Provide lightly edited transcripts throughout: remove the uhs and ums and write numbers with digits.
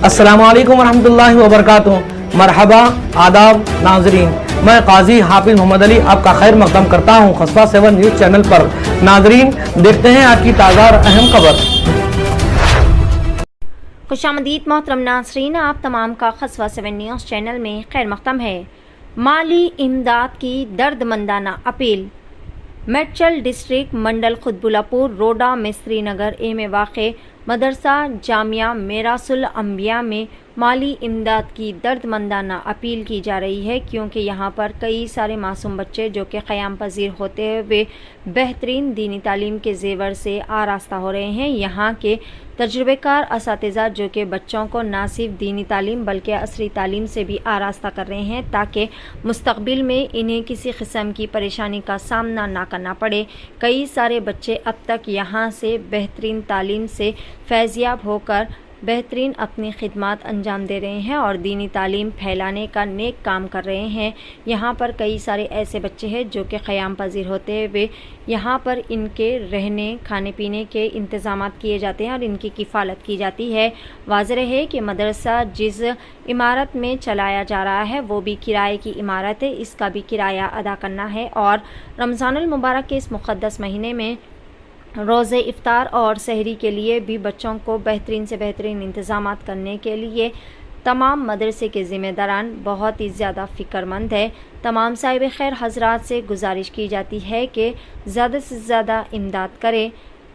अस्सलामु अलैकुम वरहमतुल्लाहि वबरकातुहू। मरहबा, आदाब नाजरीन, मैं काजी हाफिज मोहम्मद अली आपका खैर मकदम करता हूँ खस्बा 7 न्यूज़ चैनल पर। नाजरीन, देखते हैं आज की ताज़ा और अहम खबर। खुशामदीद मोहतरम नाजरीन, आप तमाम का खस्बा 7 न्यूज़ चैनल में खैर मकदम है। माली इमदाद की दर्दमंदाना अपील। मेडचल डिस्ट्रिक्ट मंडल खुतबुल्लापुर रोडा मिस्त्री नगर ए में वाक़े मदरसा जामिया मेरासुल अंबिया में माली इमदाद की दर्दमंदाना अपील की जा रही है, क्योंकि यहाँ पर कई सारे मासूम बच्चे जो कि क़याम पजीर होते हुए बेहतरीन दीनी तालीम के जेवर से आरास्ता हो रहे हैं। यहाँ के तजुर्बेकार असातिज़ा जो कि बच्चों को ना सिर्फ दीनी तालीम बल्कि असरी तालीम से भी आरास्ता कर रहे हैं, ताकि मुस्तक़बिल में इन्हें किसी किस्म की परेशानी का सामना ना करना पड़े। कई सारे बच्चे अब तक यहाँ से बेहतरीन तालीम से फैज़याब होकर बेहतरीन अपनी खिदमत अंजाम दे रहे हैं और दीनी तालीम फैलाने का नेक काम कर रहे हैं। यहाँ पर कई सारे ऐसे बच्चे हैं जो कि क़याम पजीर होते हुए यहाँ पर इनके रहने खाने पीने के इंतज़ाम किए जाते हैं और इनकी किफ़ालत की जाती है। वाज़ेह है कि मदरसा जिस इमारत में चलाया जा रहा है वो भी किराए की इमारत है, इसका भी किराया अदा करना है और रमज़ानुल मुबारक के इस मुक़द्दस महीने में रोज़े इफ्तार और सहरी के लिए भी बच्चों को बेहतरीन से बेहतरीन इंतज़ामात करने के लिए तमाम मदरसे के ज़िम्मेदारान बहुत ही ज़्यादा फ़िक्रमंद है। तमाम साहिब खैर हज़रात से गुजारिश की जाती है कि ज़्यादा से ज़्यादा इमदाद करें।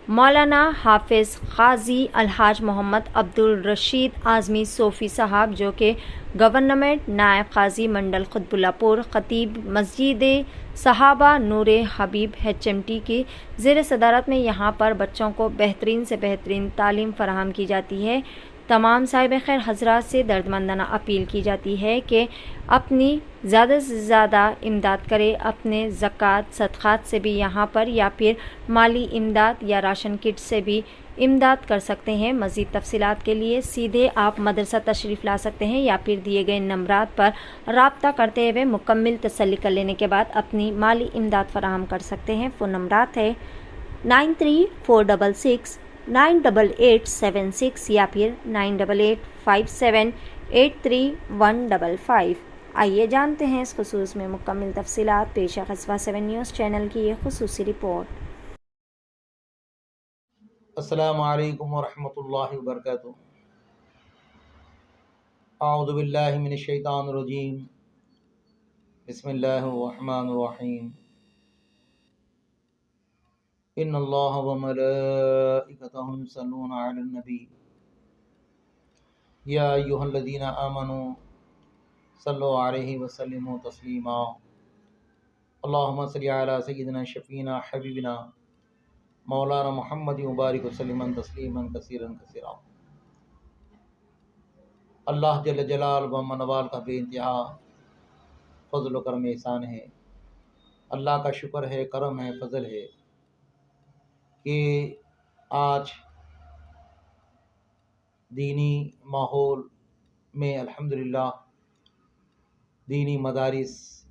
मौलाना हाफिज़ क़ाज़ी अलहाज मोहम्मद अब्दुल रशीद आज़मी सोफ़ी साहब जो कि गवर्नमेंट नायब क़ाज़ी मंडल खुतबुल्लापुर ख़तीब मस्जिद सहाबा नूरे हबीब HMT की ज़ेर सदारत में यहाँ पर बच्चों को बेहतरीन से बेहतरीन तालीम फ़राहम की जाती है। तमाम साहिब खैर हज़रात से दर्दमंदाना अपील की जाती है कि अपनी ज़्यादा से ज़्यादा इमदाद करें। अपने ज़कात सदक़ात से भी यहाँ पर या फिर माली इमदाद या राशन किट से भी इमदाद कर सकते हैं। मज़ीद तफ़सीलात के लिए सीधे आप मदरसा तशरीफ़ ला सकते हैं या फिर दिए गए नंबरात पर रब्ता करते हुए मुकम्मल तसल्ली कर लेने के बाद अपनी माली इमदाद फ़राहम कर सकते हैं। फ़ोन नंबरात है 9346698876 या फिर 9885783155। आइए जानते हैं इस खुसूस में मुकम्मल तफ़सीलात। पेश है खस्बा 7 न्यूज़ चैनल की ये खुसूसी रिपोर्ट। अस्सलामु अलैकुम वरहमतुल्लाहि वबरकातुहू। अऊज़ु बिल्लाहि मिनश शैतानिर रजीम। बिस्मिल्लाहिर रहमानिर रहीम। इन्नल्लाह व मलाइकतहु युसल्लूना अलन नबी या अय्युहल्लज़ीना आमनू सल्लु अलैहि व सल्लिमू तस्लीमा। अल्लाहुम्मा सल्लि अला सय्यिदिना शफ़ीना हबीबिना मौलाना मुहम्मद मुबारक वसल्लम तस्लीमन कसीरन कसीरा। अल्लाह जल्ल जलाल व मनवाल का बेइंतहा फ़ज़ल व करम एहसान है। अल्लाह का शुक्र है, करम है, फ़ज़ल है कि आज दीनी माहौल में अल्हम्दुलिल्लाह दीनी मदारिस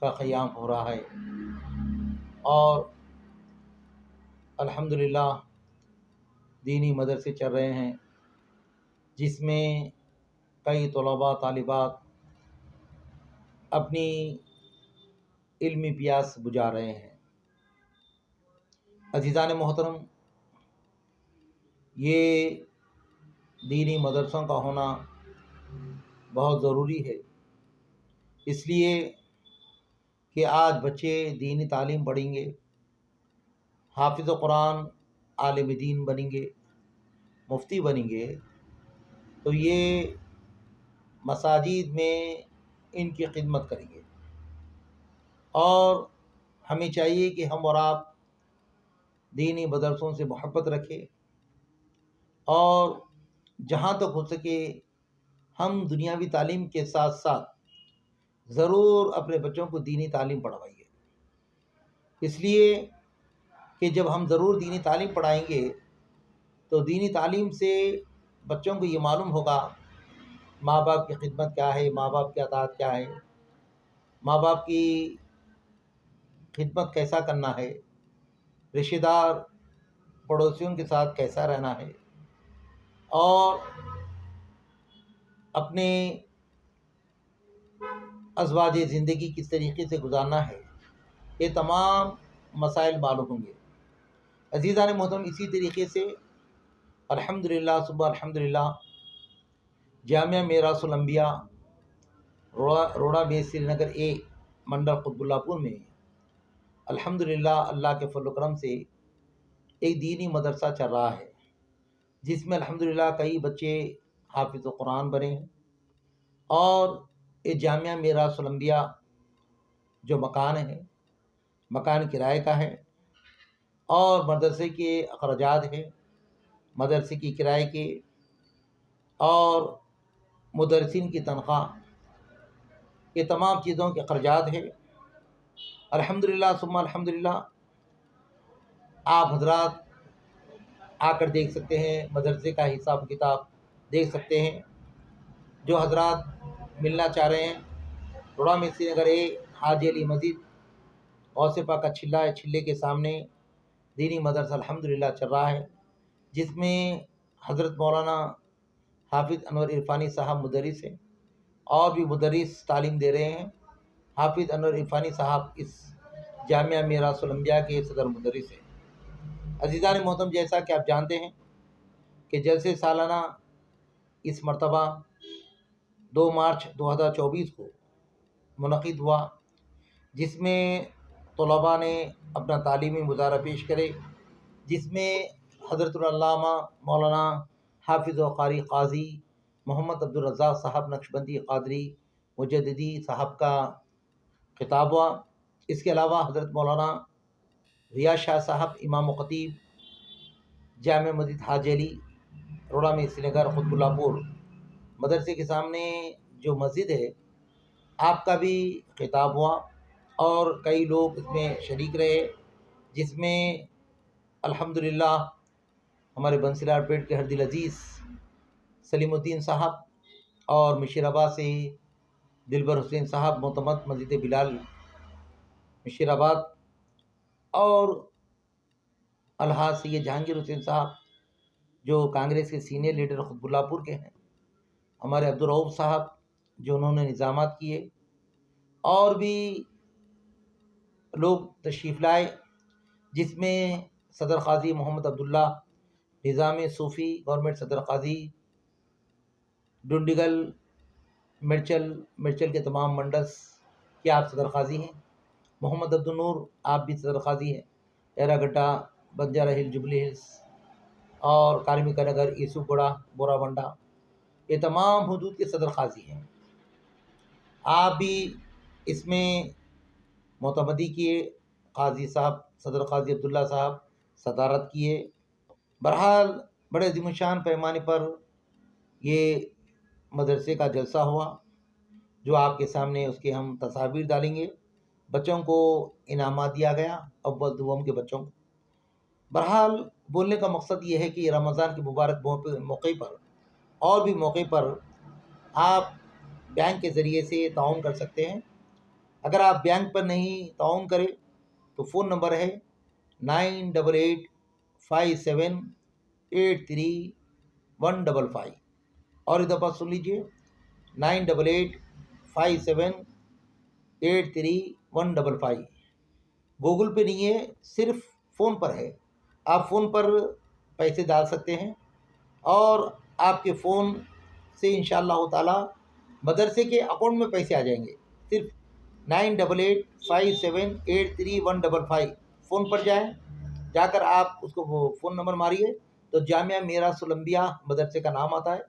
का क़याम हो रहा है और अल्हम्दुलिल्लाह दीनी मदरसे चल रहे हैं, जिसमें कई तलबा तालिबात अपनी इल्मी प्यास बुझा रहे हैं। अज़ीज़ान मोहतरम, ये दीनी मदरसों का होना बहुत ज़रूरी है, इसलिए कि आज बच्चे दीनी तालीम पढ़ेंगे, हाफिज़ कुरान, आलिम दीन बनेंगे, मुफ्ती बनेंगे, तो ये मसाजिद में इनकी खिदमत करेंगे। और हमें चाहिए कि हम और आप दीनी मदरसों से मोहब्बत रखें और जहाँ तक हो सके हम दुनियावी तालीम के साथ साथ ज़रूर अपने बच्चों को दीनी तालीम पढ़वाइए। इसलिए कि जब हम ज़रूर दीनी तालीम पढ़ाएंगे तो दीनी तालीम से बच्चों को ये मालूम होगा माँ बाप की खिदमत क्या है, माँ बाप की अताअत क्या है, माँ बाप की खिदमत कैसा करना है, रिश्तेदार पड़ोसियों के साथ कैसा रहना है और अपने अज़वाज ज़िंदगी किस तरीके से गुजारना है, ये तमाम मसाइल मालूम होंगे। अज़ीज़ान मोहतरम, इसी तरीके से अल्हम्दुलिल्लाह सुबह अल्हम्दुलिल्लाह जामिया मीरासुल अंबिया रोड़ा में श्रीनगर ए मंडल कुतुबुल्लाहपुर में अल्हम्दुलिल्लाह अल्लाह के फज़ल व करम से एक दीनी मदरसा चल रहा है, जिसमें अल्हम्दुलिल्लाह कई बच्चे हाफिज़ कुरान बने हैं। और ये जामिया मीरासुल अंबिया जो मकान है, मकान किराए का है और मदरसे के अखराजात है, मदरसे की किराए के और मुदर्रिसीन की तनख्वाह, ये तमाम चीज़ों के अखराजात है। अल्हम्दुलिल्लाह सुम्मा अल्हम्दुलिल्लाह, आप हजरात आकर देख सकते हैं, मदरसे का हिसाब किताब देख सकते हैं। जो हजरात मिलना चाह रहे हैं, रोड़ा में श्रीनगर ए हाजी अली मस्जिद गौसेपा का छिल्ला है, छिल्ले के सामने दीनी मदरसा अल्हम्दुलिल्लाह चल रहा है, जिसमें हज़रत मौलाना हाफिज़ अनवर इरफानी साहब मुदर्रिस हैं और भी मुदर्रिस तालीम दे रहे हैं। हाफिज़ अनवर इरफानी साहब इस जामिया मीरासुल अंबिया के सदर मुदर्रिस हैं। अज़ीज़ान मोहतरम, जैसा कि आप जानते हैं कि जलसे सालाना इस मरतबा 2 मार्च 2024 को मुनक़िद हुआ, जिसमें तलबा ने अपना तालीमी मुज़ाहरा पेश करे, जिसमें हज़रतुल-अल्लामा मौलाना हाफिज़ व क़ारी क़ाज़ी मोहम्मद अब्दुल रज़्ज़ाक़ साहब नक्शबंदी क़ादरी मुजद्दिदी साहब का खिताब हुआ। इसके अलावा हज़रत मौलाना रियाज़ शाह साहब इमाम व ख़तीब जामिया मस्जिद हाजी अली रोड़ा में श्रीनगर कुतुबुल्लाहपुर मदरसे के सामने जो मस्जिद है, आपका भी खिताब हुआ और कई लोग इसमें शरीक रहे, जिसमें अल्हम्दुलिल्लाह हमारे बंसीलाल पेट के हरदिल अज़ीज़ सलीमुद्दीन साहब और मुशीराबाद से दिलबर हुसैन साहब मोतमद मस्जिद बिलाल मुशीराबाद और अलहाज सैयद जहांगीर हुसैन साहब जो कांग्रेस के सीनियर लीडर कुतुबुल्लाहपुर के हैं, हमारे अब्दुल रऊफ़ साहब जो उन्होंने निज़ामात किए और भी लोग तशरीफ़ लाए, जिसमें सदर क़ाज़ी मोहम्मद अब्दुल्ला निज़ाम सूफ़ी गवर्नमेंट सदर क़ाज़ी डुंडिगल मिर्चल के तमाम मंडल्स के आप सदर क़ाज़ी हैं। मोहम्मद अब्दुल नूर आप भी सदर क़ाज़ी हैं। एरागड्डा, बंजारा हिल, जुबली हिल्स और कार्मिक नगर, यूसुफगुड़ा, बोराबंडा, ये तमाम हुदूद के सदर क़ाज़ी हैं। आप भी इसमें मोतमदी किए, क़ाज़ी साहब सदर क़ाज़ी अब्दुल्ला साहब सदारत किए। बहरहाल बड़े ज़िम्मेशान पैमाने पर ये मदरसे का जलसा हुआ, जो आपके सामने उसके हम तस्वीर डालेंगे। बच्चों को इनामात दिया गया, अव्वल दुआम के बच्चों को। बहरहाल बोलने का मकसद ये है कि रमज़ान के मुबारक मौके पर और भी मौके पर आप बैंक के ज़रिए से ताउन कर सकते हैं। अगर आप बैंक पर नहीं ताउन करें तो फ़ोन नंबर है 9885783155 और एक दफ़ा सुन लीजिए 9885783155। गूगल पे नहीं है, सिर्फ फ़ोन पर है। आप फ़ोन पर पैसे डाल सकते हैं और आपके फ़ोन से इंशाअल्लाह ताला मदरसे के अकाउंट में पैसे आ जाएंगे। सिर्फ 9885783155 फ़ोन पर जाएं, जाकर आप उसको वो फ़ोन नंबर मारिए तो जामिया मीरासुल अंबिया मदरसे का नाम आता है,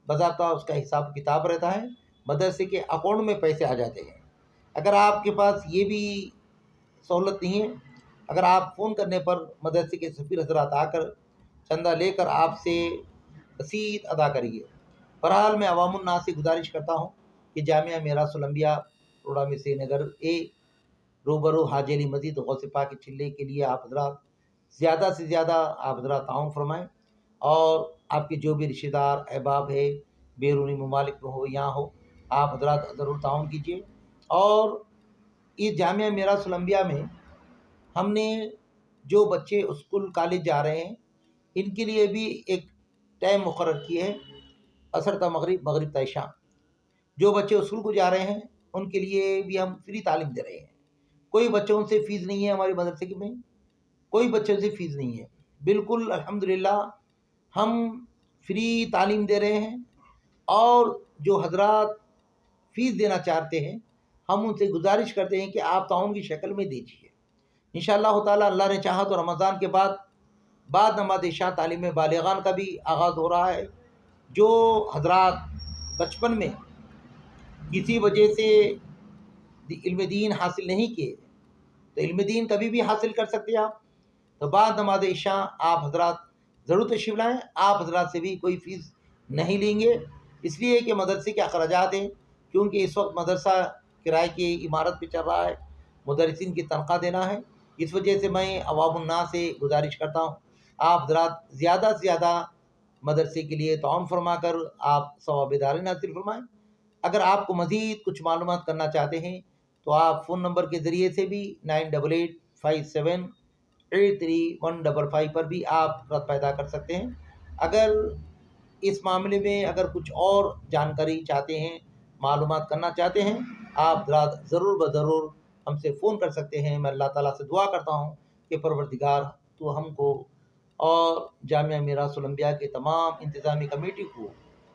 बज़ाब्ता उसका हिसाब किताब रहता है, मदरसे के अकाउंट में पैसे आ जाते हैं। अगर आपके पास ये भी सहूलत नहीं है, अगर आप फ़ोन करने पर मदरसे के सफ़ीर हज़रात आकर चंदा लेकर आपसे रसीद अदा करिए। बहरहाल मैं अवामुन्नास से गुजारिश करता हूँ कि जामिया मीरासुल अंबिया रोड़ा में श्रीनगर ए रूबरू हाजी अली मस्जिद गौसेपा के छिल्ले के लिए आप हज़रात ज़्यादा से ज़्यादा आप हज़रात ताउन फरमाएँ और आपके जो भी रिश्तेदार अहबाब है, बैरूनी ममालिक में हो, यहाँ हो, आप हज़रात ज़रूर ताउन कीजिए। और इस जामिया मीरासुल अंबिया में हमने जो बच्चे स्कूल कॉलेज जा रहे हैं, इनके लिए भी एक टाइम मुकर्रर किए है, असर ता मगरिब, मगरिब ता इशा। जो बच्चे स्कूल को जा रहे हैं उनके लिए भी हम फ्री तालीम दे रहे हैं। कोई बच्चों से फ़ीस नहीं है, हमारे मदरसे में कोई बच्चों से फ़ीस नहीं है, बिल्कुल अल्हम्दुलिल्लाह हम फ्री तालीम दे रहे हैं। और जो हजरात फ़ीस देना चाहते हैं हम उनसे गुजारिश करते हैं कि आप ताउन की शक्ल में दीजिए। इंशाअल्लाह ताला अल्लाह ने चाहा तो रमज़ान के बाद नमाज इशा तालीम बालिगान का भी आगाज़ हो रहा है। जो हजरात बचपन में किसी वजह से इल्म दीन हासिल नहीं किए तो इल्म दीन कभी भी हासिल कर सकते हैं आप। तो बाद नमाज इशा आप हजरात ज़रूर तशरीफ़ लाएँ। आप हजरात से भी कोई फ़ीस नहीं लेंगे, इसलिए कि मदरसे के अखराजात हैं, क्योंकि इस वक्त मदरसा किराए की इमारत पे चल रहा है, मुदर्रिसीन की तनख्वाह देना है। इस वजह से मैं अवामुन्नास से गुजारिश करता हूँ आप हजरात ज़्यादा से ज़्यादा मदरसे के लिए ताउन फरमा कर आप सवाब-ए-दारैन हासिल फरमाएँ। अगर आपको मज़ीद कुछ मालूमात करना चाहते हैं तो आप फ़ोन नंबर के ज़रिए से भी 9885783155 पर भी आप रब्त पैदा कर सकते हैं। अगर इस मामले में अगर कुछ और जानकारी चाहते हैं, मालूमात करना चाहते हैं, आप ज़रूर ब-ज़रूर हमसे फ़ोन कर सकते हैं। मैं अल्लाह ताला से दुआ करता हूँ कि परवरदिगार तो हमको और जामिया मिरासुल अंबिया के तमाम इंतज़ामी कमेटी को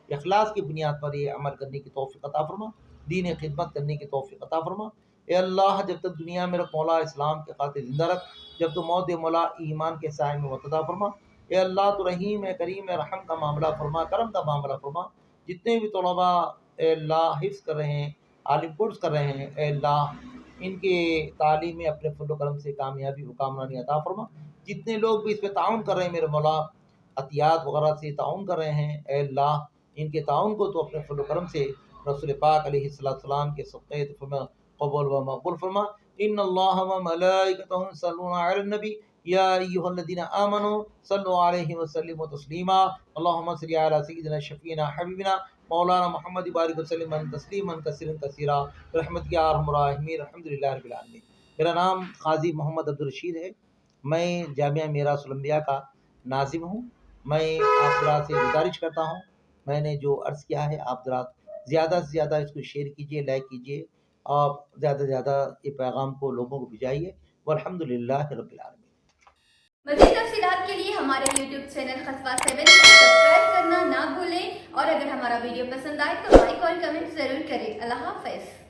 इखलास की बुनियाद पर ये अमल करने की तौफ़ीक़ अता फ़रमा, दीन खिदमत करने की तौफ़ीक़ अता फ़रमा। ए अल्लाह, जब तक दुनिया में रख मौला इस्लाम के खातिर ज़िंदा रख, जब तो मौत दे मौला ईमान के साए में मुक़्तदा फ़रमा। ए अल्लाह, तो रहीम है, करीम है, रहम का मामला फ़रमा, करम का मामला फ़रमा। जितने भी तलबा ए अल्लाह हिफ्ज़ कर रहे हैं, आलिम कोर्स कर रहे हैं, ए अल्लाह इनके तालीम में अपने फज़ल व करम से कामयाबी व कामरानी अता फ़रमा। जितने लोग भी इस पे ताउन कर रहे हैं मेरे मौला, अतियात वग़ैरह से ताउन कर रहे हैं, ए अल्लाह इनके ताउन को तो अपने फज़ल व करम से रसूल पाक अलैहिस्सलाम के सदक़े फरमा क़बूल व मक़बूल फरमा। इन्नल्लाह व मलाइकतहु युसल्लूना अलन नबी या अय्युहल्लज़ीना आमनू सल्लु अलैहि व सल्लिमू तस्लीमा। अल्लाहुम्मा सल्लि अला सय्यिदिना शफ़ीना हबीबिना मौलाना मुहम्मद बारिक वसल्लम तस्लीमन कसीरन कसीरा रहमतिक या अरहमर राहिमीन। अल्हम्दुलिल्लाहि रब्बिल आलमीन। मेरा नाम क़ाज़ी मोहम्मद अब्दुल रशीद है। मैं जामिया मिरासुल अंबिया का नाज़िम हूँ। मैं आप हज़रात से गुजारिश करता हूँ, मैंने जो अर्ज़ किया है आप हज़रात ज़्यादा से ज़्यादा इसको शेयर कीजिए, लाइक कीजिए और ज़्यादा से ज़्यादा ये पैगाम को लोगों को भिजाइए। वल्हम्दुलिल्लाहि रब्बिल आलमीन। मज़ीद तफ़सीलात के लिए हमारे YouTube चैनल खस्वा 7 को सब्सक्राइब करना ना भूलें और अगर हमारा वीडियो पसंद आए तो लाइक और कमेंट ज़रूर करें। अल्लाह हाफ़िज़।